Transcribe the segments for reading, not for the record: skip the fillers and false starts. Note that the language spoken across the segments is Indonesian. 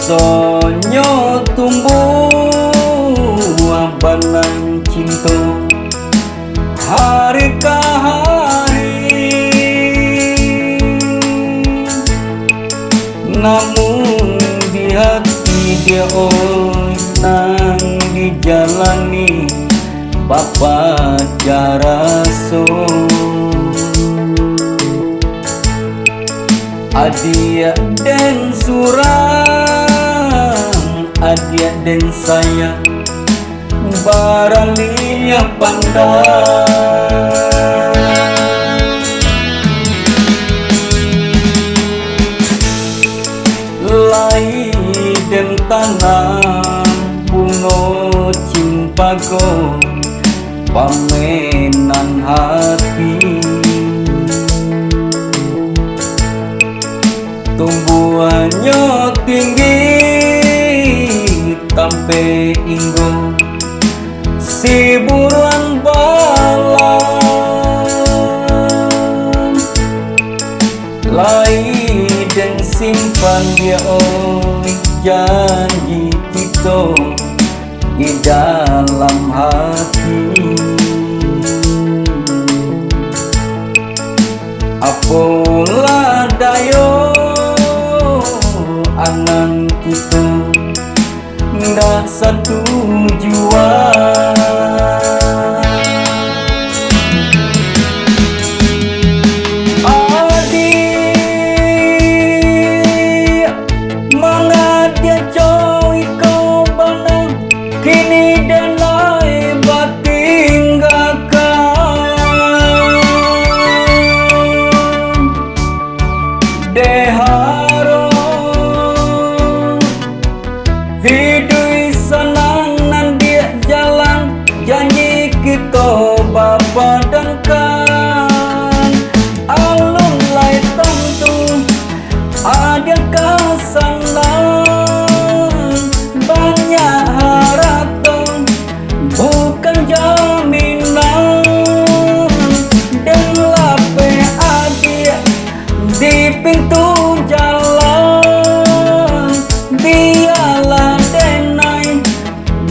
sonyo tumbuh banang cinta hari ke hari, namun di hati dia nang dijalani Bapak jaraso. Adia dan surang, adia dan sayang, baralinya pandang. Lai dan tanam bunga cimpago, pamenan hati. Tumbuhannya tinggi tampe inggo si buruan balang. Lai dan simpan dia janji kita di dalam hati. Apalah dayo angan kita ndak satu jual. Adik mana dia coy kau banang kini dan lain batinggakan deharo hidup senang nan dia jalan janji kita Bapa dengkan alun lai tentu ada kesenangan banyak harapan bukan jaminan dan lape adik di pintu jalan biarlah denai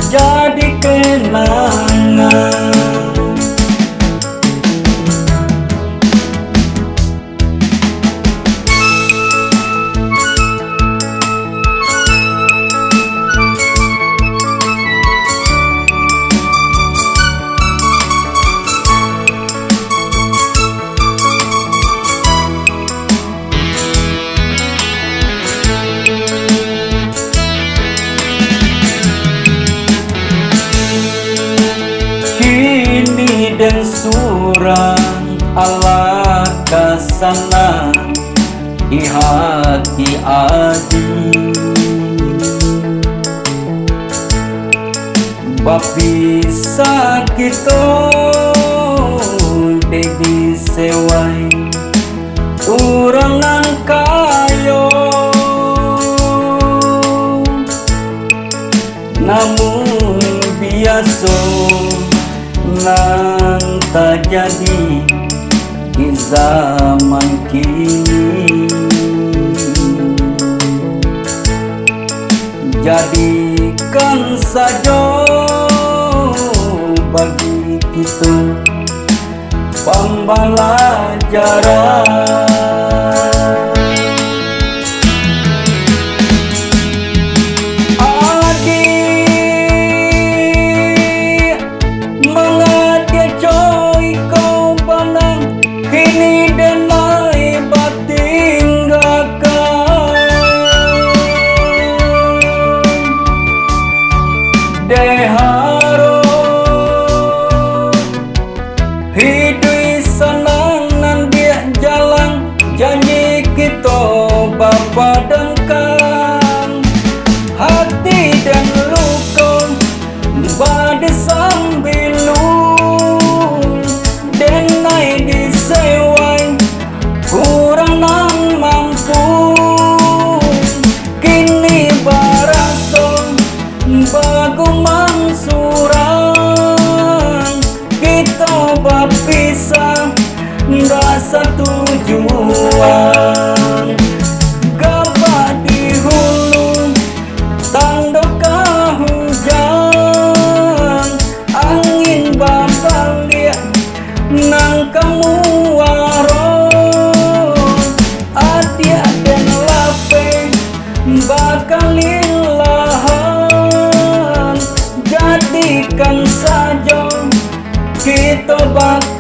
jadi kenangan. Dan surang ala kasana di hati adi bapisa kita dedi sewai urangan kayo namun biasa nan tak jadi di zaman kini. Jadikan saja bagi kita pembelajaran. Deharo hidup senang nan dia jalan janji kita Bapa dengkan hati dan luka bade sambil denai disewai kurang nang mampu kini baraso baguman surang kita berpisah ndak satu tujuan gabah di hulu yang kamu warong adia dan lape bakal ilahan jadikan saja kita bakal